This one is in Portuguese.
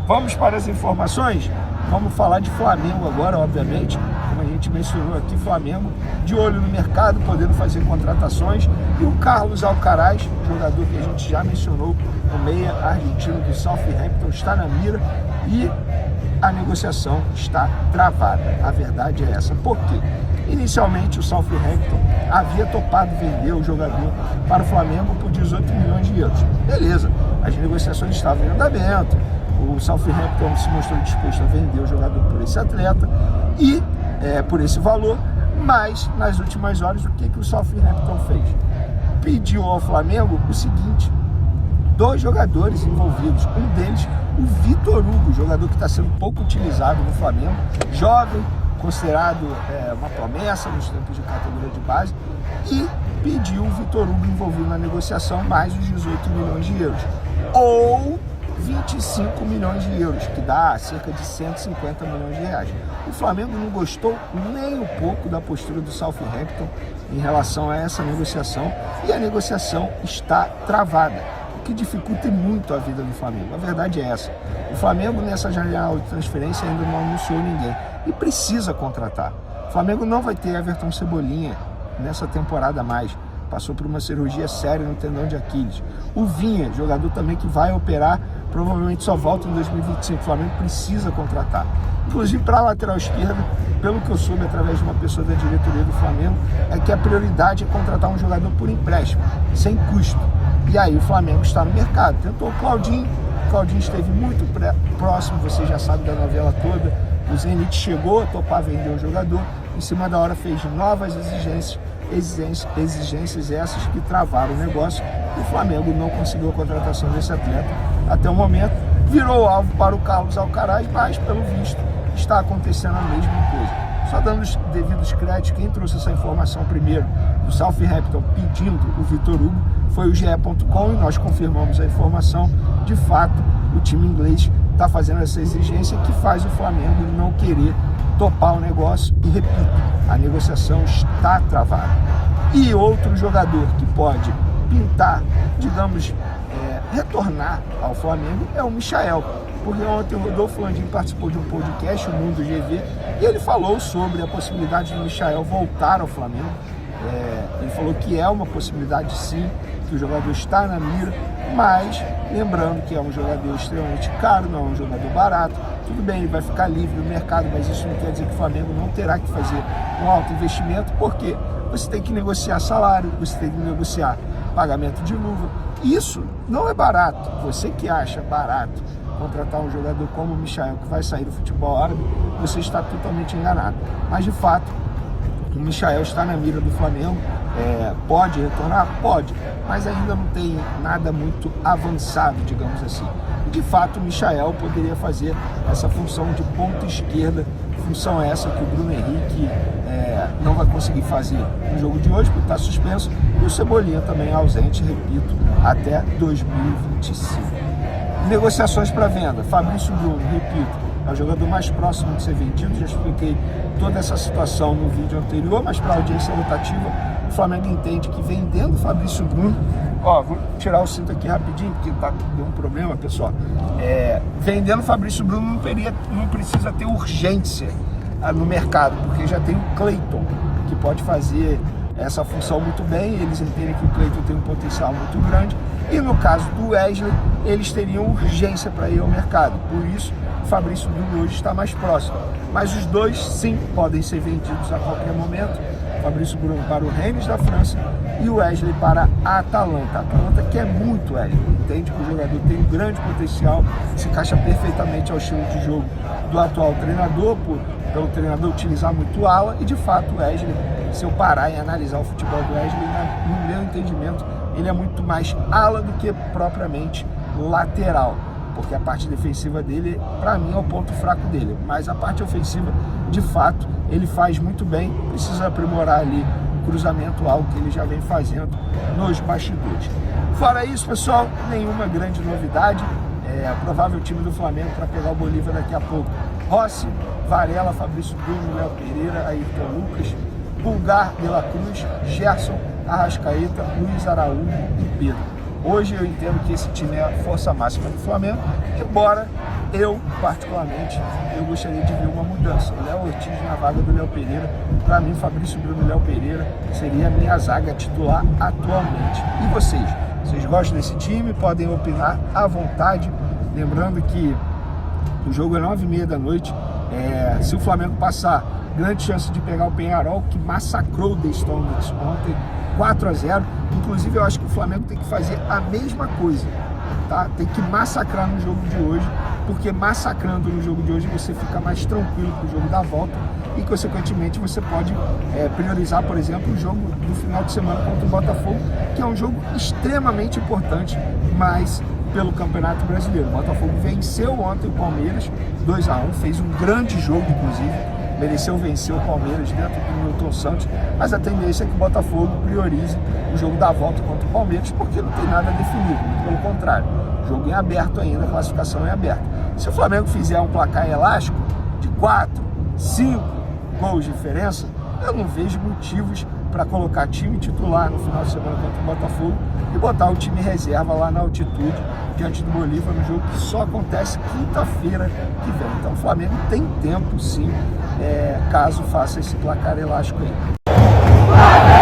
Vamos para as informações? Vamos falar de Flamengo agora, obviamente. Como a gente mencionou aqui, Flamengo de olho no mercado, podendo fazer contratações. E o Carlos Alcaraz, jogador que a gente já mencionou, o meia argentino do Southampton, está na mira e a negociação está travada. A verdade é essa. Por quê? Inicialmente o Southampton havia topado vender o jogador para o Flamengo por 18 milhões de euros. Beleza, as negociações estavam em andamento, o Southampton se mostrou disposto a vender o jogador por esse atleta e por esse valor, mas nas últimas horas o que o Southampton fez? Pediu ao Flamengo o seguinte: 2 jogadores envolvidos, um deles o Vitor Hugo, jogador que está sendo pouco utilizado no Flamengo, jovem, considerado uma promessa nos tempos de categoria de base, e pediu o Vitor Hugo envolvido na negociação mais os 18 milhões de euros, ou 25 milhões de euros, que dá cerca de 150 milhões de reais. O Flamengo não gostou nem um pouco da postura do Southampton em relação a essa negociação, e a negociação está travada, que dificulta muito a vida do Flamengo. A verdade é essa. O Flamengo nessa janela de transferência ainda não anunciou ninguém e precisa contratar. O Flamengo não vai ter Everton Cebolinha nessa temporada mais. Passou por uma cirurgia séria no tendão de Aquiles. O Vinha, jogador também que vai operar, provavelmente só volta em 2025. O Flamengo precisa contratar. Inclusive para a lateral esquerda, pelo que eu soube através de uma pessoa da diretoria do Flamengo, é que a prioridade é contratar um jogador por empréstimo, sem custo. E aí o Flamengo está no mercado. Tentou o Claudinho esteve muito próximo, você já sabe da novela toda. O Zenit chegou a topar vender o jogador, em cima da hora fez novas exigências essas que travaram o negócio, e o Flamengo não conseguiu a contratação desse atleta até o momento. Virou alvo para o Carlos Alcaraz, mas pelo visto está acontecendo a mesma coisa. Só dando os devidos créditos, quem trouxe essa informação primeiro do Southampton pedindo o Vitor Hugo foi o GE.com, e nós confirmamos a informação. De fato, o time inglês está fazendo essa exigência que faz o Flamengo não querer topar o negócio, e repito, a negociação está travada. E outro jogador que pode pintar, digamos, retornar ao Flamengo é o Michael, porque ontem o Rodolfo Landim participou de um podcast, o Mundo GV, e ele falou sobre a possibilidade do Michael voltar ao Flamengo. Ele falou que é uma possibilidade sim, que o jogador está na mira, mas lembrando que é um jogador extremamente caro, não é um jogador barato. Tudo bem, ele vai ficar livre no mercado, mas isso não quer dizer que o Flamengo não terá que fazer um alto investimento, porque você tem que negociar salário, você tem que negociar pagamento de luva. Isso não é barato. Você que acha barato contratar um jogador como o Michael, que vai sair do futebol árabe, você está totalmente enganado. Mas de fato, o Michael está na mira do Flamengo. Pode retornar? Pode, mas ainda não tem nada muito avançado, digamos assim. De fato, o Michael poderia fazer essa função de ponta esquerda, função essa que o Bruno Henrique não vai conseguir fazer no jogo de hoje, porque está suspenso, e o Cebolinha também é ausente, repito, até 2025. Negociações para venda: Fabrício Bruno, repito, é o jogador mais próximo de ser vendido. Já expliquei toda essa situação no vídeo anterior, mas para a audiência rotativa, o Flamengo entende que vendendo Fabrício Bruno, vou tirar o cinto aqui rapidinho, porque deu um problema, pessoal. Vendendo Fabrício Bruno não precisa ter urgência no mercado, porque já tem o Cleiton, que pode fazer essa função muito bem. Eles entendem que o Cleiton tem um potencial muito grande, e no caso do Wesley, eles teriam urgência para ir ao mercado. Por isso, o Fabrício Bruno hoje está mais próximo. Mas os dois, sim, podem ser vendidos a qualquer momento. Fabrício Bruno para o Rennes da França e o Wesley para a Atalanta. A Atalanta quer muito o Wesley, entende que o jogador tem um grande potencial, se encaixa perfeitamente ao estilo de jogo do atual treinador, pelo treinador utilizar muito ala, e de fato o Wesley, se eu parar e analisar o futebol do Wesley, no meu entendimento, ele é muito mais ala do que propriamente lateral, porque a parte defensiva dele, para mim, é o ponto fraco dele, mas a parte ofensiva, de fato, ele faz muito bem. Precisa aprimorar ali o cruzamento, algo que ele já vem fazendo nos bastidores. Fora isso, pessoal, nenhuma grande novidade. Provável time do Flamengo para pegar o Bolívar daqui a pouco: Rossi, Varela, Fabrício Bruno, Léo Pereira, Ayrton Lucas, Pulgar, De La Cruz, Gerson, Arrascaeta, Luiz Araújo e Pedro. Hoje eu entendo que esse time é a força máxima do Flamengo, embora eu, particularmente, eu gostaria de ver uma mudança. O Léo Ortiz na vaga do Léo Pereira. Para mim, Fabrício Bruno e Léo Pereira seria a minha zaga titular atualmente. E vocês? Vocês gostam desse time? Podem opinar à vontade. Lembrando que o jogo é 9h30 da noite. Se o Flamengo passar, grande chance de pegar o Peñarol, que massacrou o The Strongest ontem, 4-0. Inclusive, eu acho que o Flamengo tem que fazer a mesma coisa, tá? Tem que massacrar no jogo de hoje, porque massacrando no jogo de hoje você fica mais tranquilo pro jogo da volta e, consequentemente, você pode priorizar, por exemplo, o jogo do final de semana contra o Botafogo, que é um jogo extremamente importante, mas pelo Campeonato Brasileiro. O Botafogo venceu ontem o Palmeiras 2-1, fez um grande jogo, inclusive, mereceu vencer o Palmeiras dentro do Newton Santos, mas a tendência é que o Botafogo priorize o jogo da volta contra o Palmeiras, porque não tem nada definido, muito pelo contrário, o jogo é aberto ainda, a classificação é aberta. Se o Flamengo fizer um placar elástico de 4, 5 gols de diferença, eu não vejo motivos para colocar time titular no final de semana contra o Botafogo e botar o time reserva lá na altitude diante do Bolívar, no jogo que só acontece quinta-feira que vem. Então o Flamengo tem tempo sim, caso faça esse placar elástico aí.